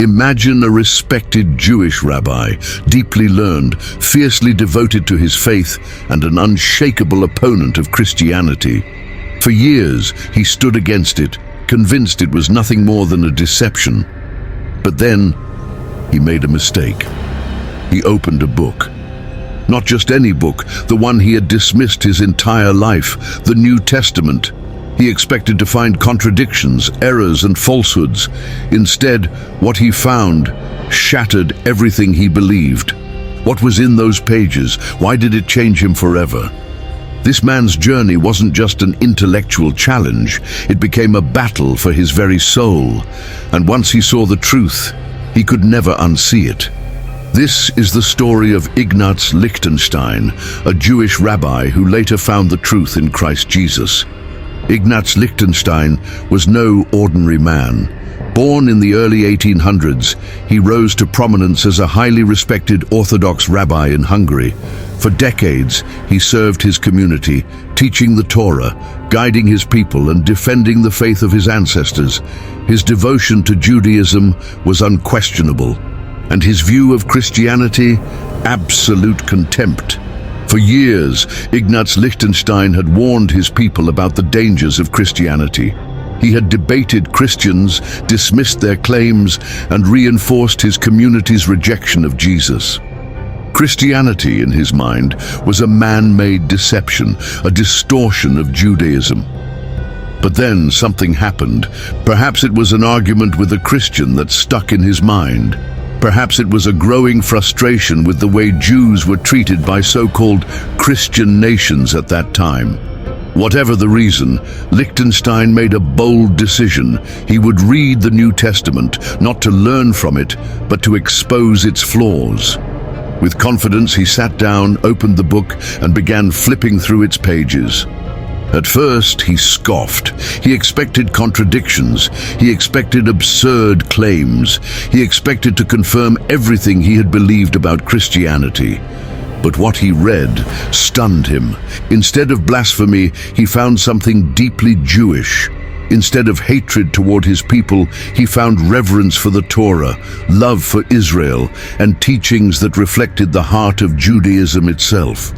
Imagine a respected Jewish rabbi, deeply learned, fiercely devoted to his faith, and an unshakable opponent of Christianity. For years, he stood against it, convinced it was nothing more than a deception. But then, he made a mistake. He opened a book. Not just any book, the one he had dismissed his entire life, the New Testament. He expected to find contradictions, errors, and falsehoods. Instead, what he found shattered everything he believed. What was in those pages? Why did it change him forever? This man's journey wasn't just an intellectual challenge, it became a battle for his very soul. And once he saw the truth, he could never unsee it. This is the story of Ignatz Lichtenstein, a Jewish rabbi who later found the truth in Christ Jesus. Ignatz Lichtenstein was no ordinary man. Born in the early 1800s, he rose to prominence as a highly respected Orthodox rabbi in Hungary. For decades, he served his community, teaching the Torah, guiding his people, and defending the faith of his ancestors. His devotion to Judaism was unquestionable, and his view of Christianity, absolute contempt. For years, Ignatz Lichtenstein had warned his people about the dangers of Christianity. He had debated Christians, dismissed their claims, and reinforced his community's rejection of Jesus. Christianity, in his mind, was a man-made deception, a distortion of Judaism. But then something happened. Perhaps it was an argument with a Christian that stuck in his mind. Perhaps it was a growing frustration with the way Jews were treated by so-called Christian nations at that time. Whatever the reason, Lichtenstein made a bold decision. He would read the New Testament, not to learn from it, but to expose its flaws. With confidence, he sat down, opened the book, and began flipping through its pages. At first, he scoffed. He expected contradictions. He expected absurd claims. He expected to confirm everything he had believed about Christianity. But what he read stunned him. Instead of blasphemy, he found something deeply Jewish. Instead of hatred toward his people, he found reverence for the Torah, love for Israel, and teachings that reflected the heart of Judaism itself.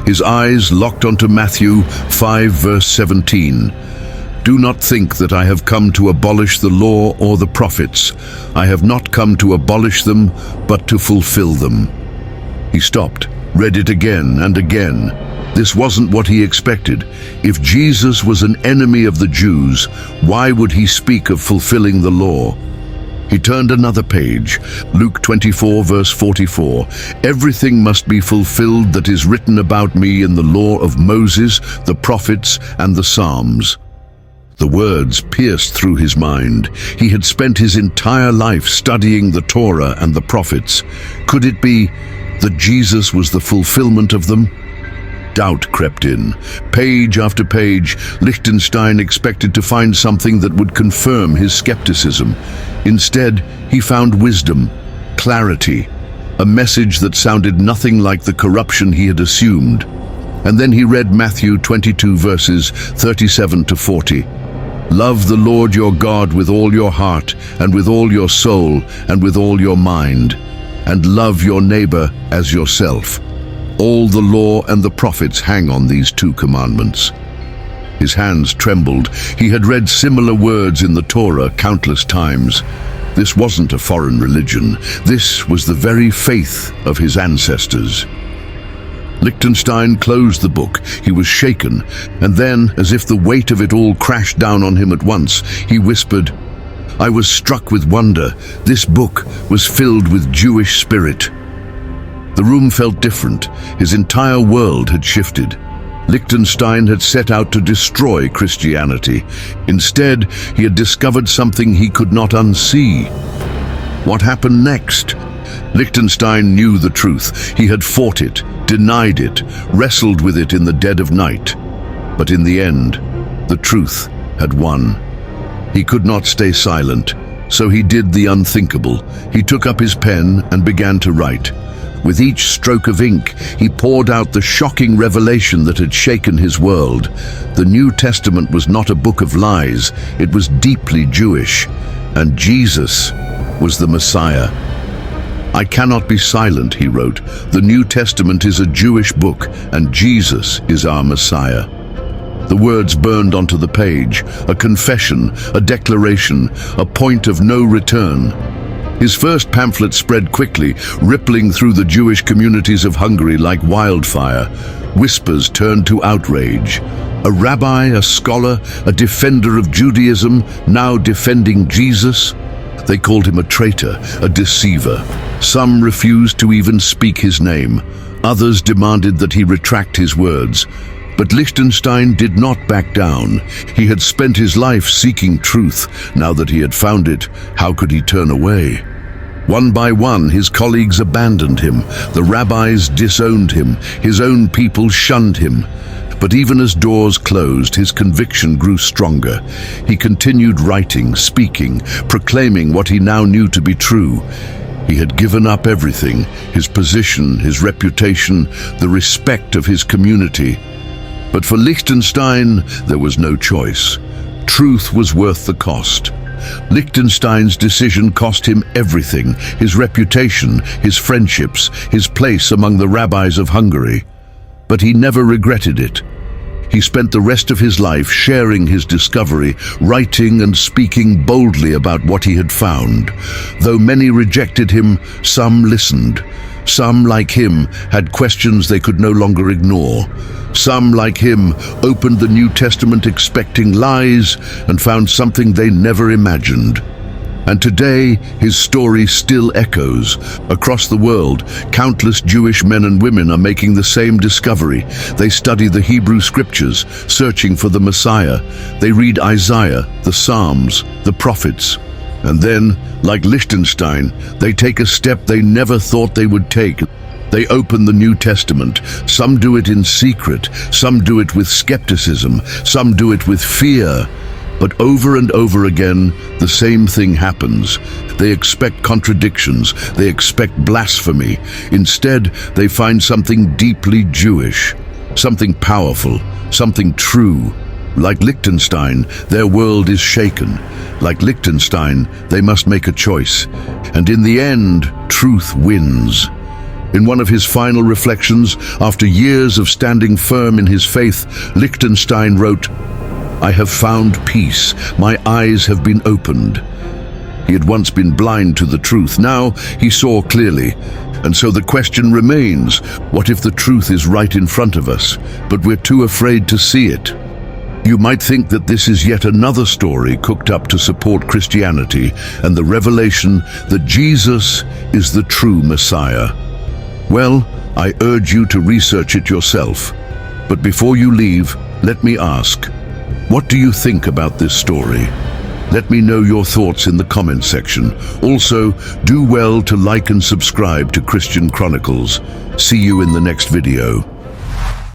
His eyes locked onto Matthew 5 verse 17. "Do not think that I have come to abolish the law or the prophets. I have not come to abolish them, but to fulfill them." He stopped, read it again and again. This wasn't what he expected. If Jesus was an enemy of the Jews, why would he speak of fulfilling the law? He turned another page, Luke 24 verse 44. "Everything must be fulfilled that is written about me in the law of Moses, the prophets, and the Psalms." The words pierced through his mind. He had spent his entire life studying the Torah and the prophets. Could it be that Jesus was the fulfillment of them? Doubt crept in. Page after page, Lichtenstein expected to find something that would confirm his skepticism. Instead, he found wisdom, clarity, a message that sounded nothing like the corruption he had assumed. And then he read Matthew 22 verses 37 to 40. "Love the Lord your God with all your heart, and with all your soul, and with all your mind, and love your neighbor as yourself. All the law and the prophets hang on these two commandments." His hands trembled. He had read similar words in the Torah countless times. This wasn't a foreign religion. This was the very faith of his ancestors. Lichtenstein closed the book. He was shaken, and then, as if the weight of it all crashed down on him at once, he whispered, "I was struck with wonder. This book was filled with Jewish spirit." The room felt different. His entire world had shifted. Lichtenstein had set out to destroy Christianity. Instead, he had discovered something he could not unsee. What happened next? Lichtenstein knew the truth. He had fought it, denied it, wrestled with it in the dead of night. But in the end, the truth had won. He could not stay silent, so he did the unthinkable. He took up his pen and began to write. With each stroke of ink, he poured out the shocking revelation that had shaken his world. The New Testament was not a book of lies, it was deeply Jewish. And Jesus was the Messiah. "I cannot be silent," he wrote. "The New Testament is a Jewish book, and Jesus is our Messiah." The words burned onto the page, a confession, a declaration, a point of no return. His first pamphlet spread quickly, rippling through the Jewish communities of Hungary like wildfire. Whispers turned to outrage. A rabbi, a scholar, a defender of Judaism, now defending Jesus? They called him a traitor, a deceiver. Some refused to even speak his name. Others demanded that he retract his words. But Lichtenstein did not back down. He had spent his life seeking truth. Now that he had found it, how could he turn away? One by one, his colleagues abandoned him. The rabbis disowned him. His own people shunned him. But even as doors closed, his conviction grew stronger. He continued writing, speaking, proclaiming what he now knew to be true. He had given up everything, his position, his reputation, the respect of his community. But for Lichtenstein, there was no choice. Truth was worth the cost. Lichtenstein's decision cost him everything: his reputation, his friendships, his place among the rabbis of Hungary. But he never regretted it. He spent the rest of his life sharing his discovery, writing and speaking boldly about what he had found. Though many rejected him, some listened. Some, like him, had questions they could no longer ignore. Some, like him, opened the New Testament expecting lies and found something they never imagined. And today, his story still echoes. Across the world, countless Jewish men and women are making the same discovery. They study the Hebrew scriptures, searching for the Messiah. They read Isaiah, the Psalms, the prophets. And then, like Lichtenstein, they take a step they never thought they would take. They open the New Testament. Some do it in secret, some do it with skepticism, some do it with fear. But over and over again, the same thing happens. They expect contradictions, they expect blasphemy. Instead, they find something deeply Jewish, something powerful, something true. Like Lichtenstein, their world is shaken. Like Lichtenstein, they must make a choice. And in the end, truth wins. In one of his final reflections, after years of standing firm in his faith, Lichtenstein wrote, "I have found peace. My eyes have been opened." He had once been blind to the truth. Now he saw clearly. And so the question remains, what if the truth is right in front of us, but we're too afraid to see it? You might think that this is yet another story cooked up to support Christianity and the revelation that Jesus is the true Messiah. Well, I urge you to research it yourself. But before you leave, let me ask, what do you think about this story? Let me know your thoughts in the comment section. Also, do well to like and subscribe to Christian Chronicles. See you in the next video.